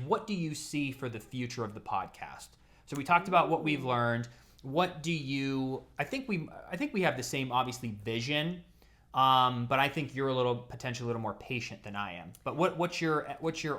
what do you see for the future of the podcast? So we talked about what we've learned. What do you? I think we have the same, obviously, vision. But I think you're potentially a little more patient than I am. But what's your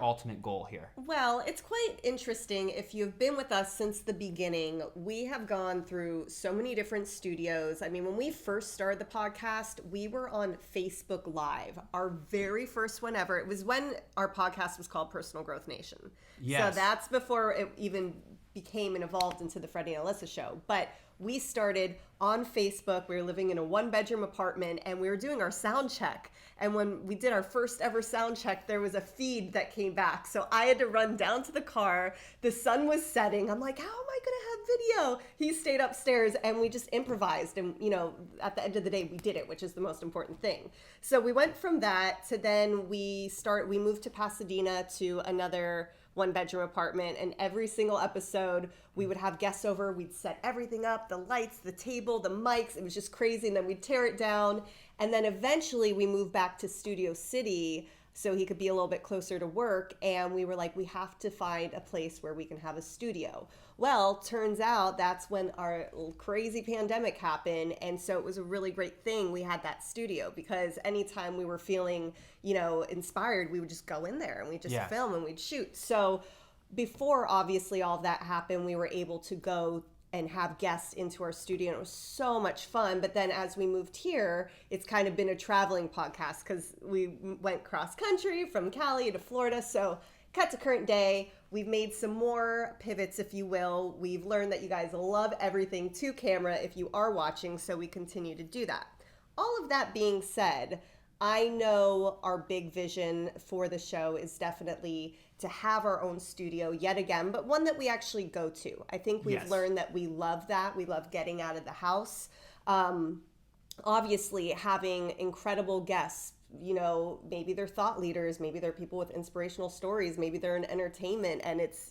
ultimate goal here? Well, it's quite interesting. If you've been with us since the beginning, we have gone through so many different studios. I mean, when we first started the podcast, we were on Facebook Live, our very first one ever. It was when our podcast was called Personal Growth Nation. Yes. So that's before it even became and evolved into the Freddie and Alyssa Show. But we started on Facebook. We were living in a 1-bedroom apartment, and we were doing our sound check. And when we did our first ever sound check, there was a feed that came back. So I had to run down to the car. The sun was setting. I'm like, how am I going to have video? He stayed upstairs, and we just improvised. And, at the end of the day, we did it, which is the most important thing. So we went from that to then we moved to Pasadena to another 1-bedroom apartment, and every single episode we would have guests over. We'd set everything up, the lights, the table, the mics. It was just crazy. And then we'd tear it down. And then eventually we moved back to Studio City so he could be a little bit closer to work. And we were like, we have to find a place where we can have a studio. Well, turns out that's when our crazy pandemic happened. And so it was a really great thing we had that studio, because anytime we were feeling, inspired, we would just go in there and we'd just film and we'd shoot. So before, obviously, all of that happened, we were able to go and have guests into our studio. And it was so much fun. But then as we moved here, it's kind of been a traveling podcast because we went cross country from Cali to Florida. So cut to current day, we've made some more pivots, if you will. We've learned that you guys love everything to camera if you are watching. So we continue to do that. All of that being said, I know our big vision for the show is definitely to have our own studio yet again, but one that we actually go to. I think we've learned that we love that. We love getting out of the house. Obviously, having incredible guests, maybe they're thought leaders, maybe they're people with inspirational stories, maybe they're in entertainment and it's,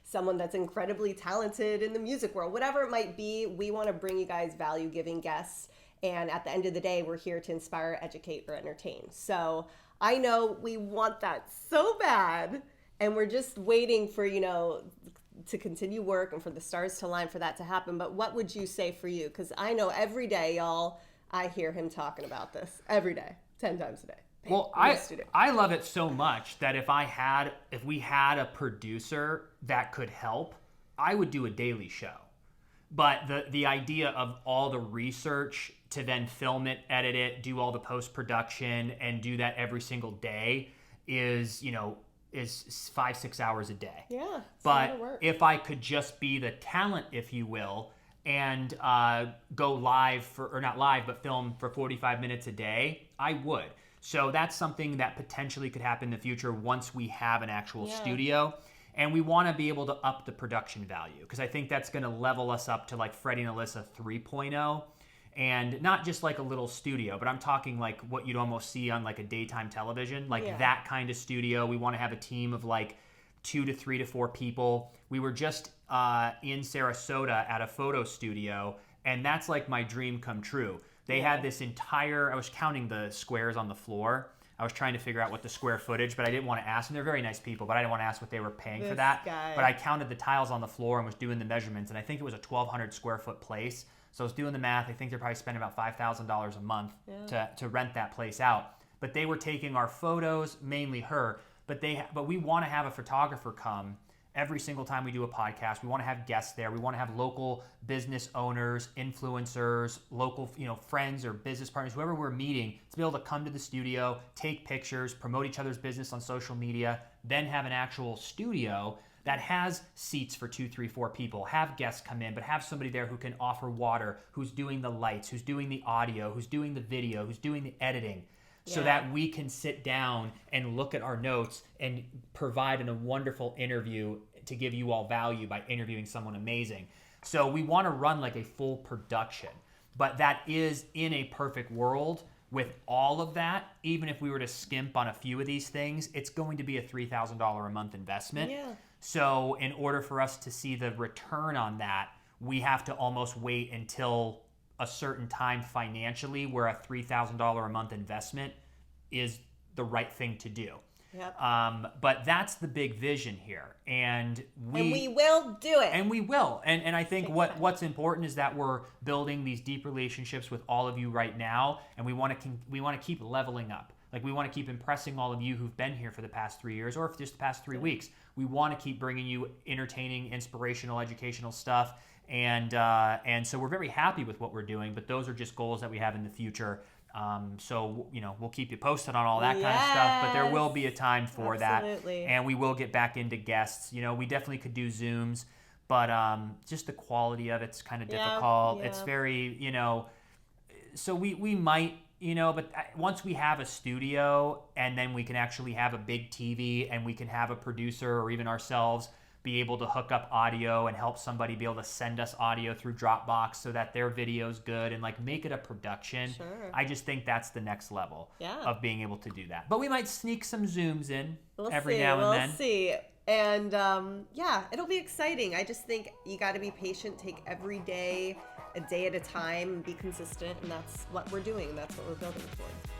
someone that's incredibly talented in the music world, whatever it might be. We want to bring you guys value-giving guests. And at the end of the day, we're here to inspire, educate, or entertain. So I know we want that so bad. And we're just waiting for, to continue work and for the stars to align for that to happen. But what would you say for you? Because I know every day, y'all, I hear him talking about this every day, 10 times a day. Well, I love it so much that if we had a producer that could help, I would do a daily show. But the idea of all the research to then film it, edit it, do all the post-production, and do that every single day is 5-6 hours a day. Yeah. But if I could just be the talent, if you will, and go live or not live, but film for 45 minutes a day, I would. So that's something that potentially could happen in the future once we have an actual studio. And we want to be able to up the production value, because I think that's going to level us up to like Freddie and Alyssa 3.0. And not just like a little studio, but I'm talking like what you'd almost see on like a daytime television, like that kind of studio. We want to have a team of like 2 to 3 to 4 people. We were just in Sarasota at a photo studio, and that's like my dream come true. They had this I was counting the squares on the floor. I was trying to figure out what the square footage, but I didn't want to ask them. They're very nice people, but I didn't want to ask what they were paying for that. But I counted the tiles on the floor and was doing the measurements, and I think it was a 1,200 square foot place. So I was doing the math. I think they're probably spending about $5,000 a month to rent that place out. But they were taking our photos, mainly her. But we want to have a photographer come every single time we do a podcast. We want to have guests there. We want to have local business owners, influencers, local friends or business partners, whoever we're meeting, to be able to come to the studio, take pictures, promote each other's business on social media, then have an actual studio that has seats for 2, 3, 4 people, have guests come in, but have somebody there who can offer water, who's doing the lights, who's doing the audio, who's doing the video, who's doing the editing, so that we can sit down and look at our notes and provide a wonderful interview to give you all value by interviewing someone amazing. So we want to run like a full production, but that is in a perfect world. With all of that, even if we were to skimp on a few of these things, it's going to be a $3,000 a month investment. Yeah. So in order for us to see the return on that, we have to almost wait until a certain time financially where a $3,000 a month investment is the right thing to do. Yep. But that's the big vision here, and we will do it. And we will. And I think Takes time. what's important is that we're building these deep relationships with all of you right now, and we want to keep leveling up. Like, we want to keep impressing all of you who've been here for the past 3 years, or just the past 3 weeks. We want to keep bringing you entertaining, inspirational, educational stuff. And so we're very happy with what we're doing, but those are just goals that we have in the future. So, we'll keep you posted on all that kind of stuff, but there will be a time for that. And we will get back into guests. We definitely could do Zooms, but just the quality of it's kind of difficult. Yeah. It's very, so we might, but once we have a studio and then we can actually have a big TV and we can have a producer or even ourselves be able to hook up audio and help somebody be able to send us audio through Dropbox so that their video's good and like make it a production. Sure. I just think that's the next level of being able to do that. But we might sneak some Zooms in every now and then. We'll see. And it'll be exciting. I just think you got to be patient, take every day, a day at a time, and be consistent. And that's what we're doing. That's what we're building towards.